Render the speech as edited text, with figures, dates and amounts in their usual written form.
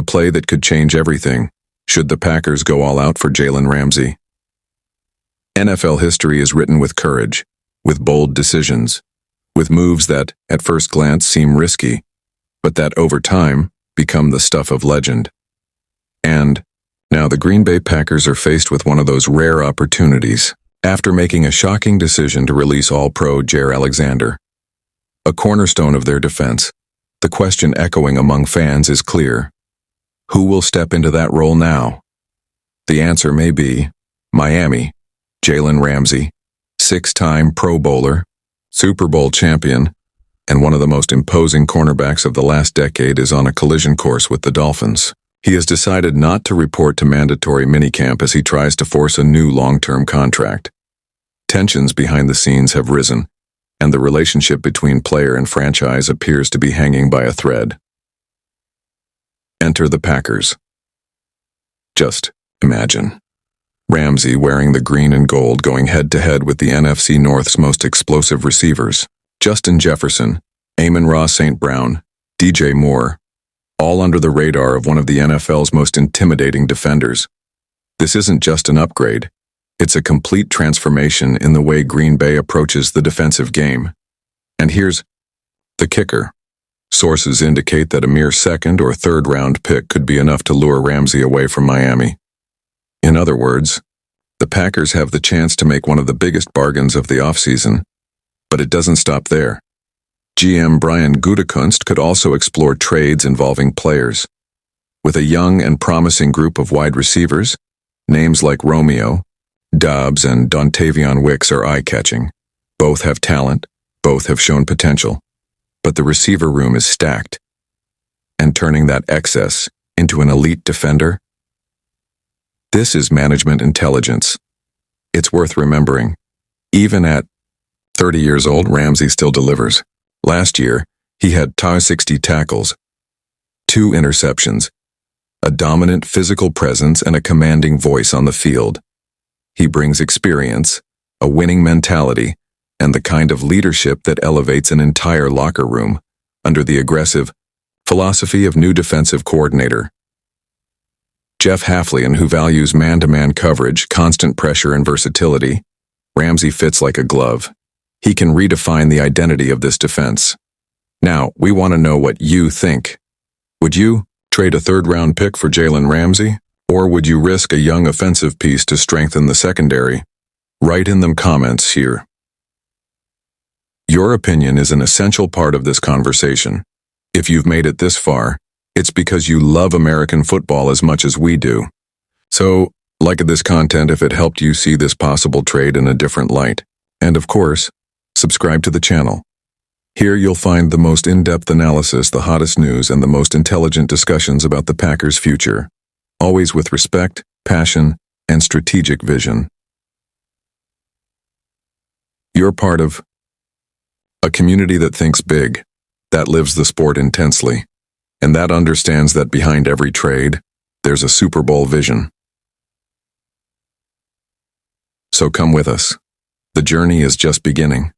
The play that could change everything, should the Packers go all out for Jalen Ramsey. NFL history is written with courage, with bold decisions, with moves that, at first glance, seem risky, but that, over time, become the stuff of legend. And now the Green Bay Packers are faced with one of those rare opportunities, after making a shocking decision to release All-Pro Jaire Alexander. A cornerstone of their defense, the question echoing among fans is clear. Who will step into that role now? The answer may be Miami. Jalen Ramsey, 6-time Pro Bowler, Super Bowl champion, and one of the most imposing cornerbacks of the last decade, is on a collision course with the Dolphins. He has decided not to report to mandatory minicamp as he tries to force a new long-term contract. Tensions behind the scenes have risen, and the relationship between player and franchise appears to be hanging by a thread. Enter the Packers. Just imagine Ramsey wearing the green and gold going head-to-head with the NFC North's most explosive receivers, Justin Jefferson, Amon-Ra St. Brown, DJ Moore, all under the radar of one of the NFL's most intimidating defenders. This isn't just an upgrade, it's a complete transformation in the way Green Bay approaches the defensive game. And here's the kicker. Sources indicate that a mere second or third-round pick could be enough to lure Ramsey away from Miami. In other words, the Packers have the chance to make one of the biggest bargains of the offseason. But it doesn't stop there. GM Brian Gutekunst could also explore trades involving players. With a young and promising group of wide receivers, names like Romeo, Dobbs, and Dontavion Wicks are eye-catching. Both have talent, both have shown potential. But the receiver room is stacked. And turning that excess into an elite defender? This is management intelligence. It's worth remembering. Even at 30 years old, Ramsey still delivers. Last year, he had 60 tackles, 2 interceptions, a dominant physical presence, and a commanding voice on the field. He brings experience, a winning mentality, and the kind of leadership that elevates an entire locker room under the aggressive philosophy of new defensive coordinator Jeff Haflian, who values man-to-man coverage, constant pressure, and versatility. Ramsey fits like a glove. He can redefine the identity of this defense. Now, we want to know what you think. Would you trade a third-round pick for Jalen Ramsey? Or would you risk a young offensive piece to strengthen the secondary? Write in the comments here. Your opinion is an essential part of this conversation. If you've made it this far, it's because you love American football as much as we do. So, like this content if it helped you see this possible trade in a different light. And of course, subscribe to the channel. Here you'll find the most in-depth analysis, the hottest news, and the most intelligent discussions about the Packers' future. Always with respect, passion, and strategic vision. You're part of a community that thinks big, that lives the sport intensely, and that understands that behind every trade, there's a Super Bowl vision. So come with us. The journey is just beginning.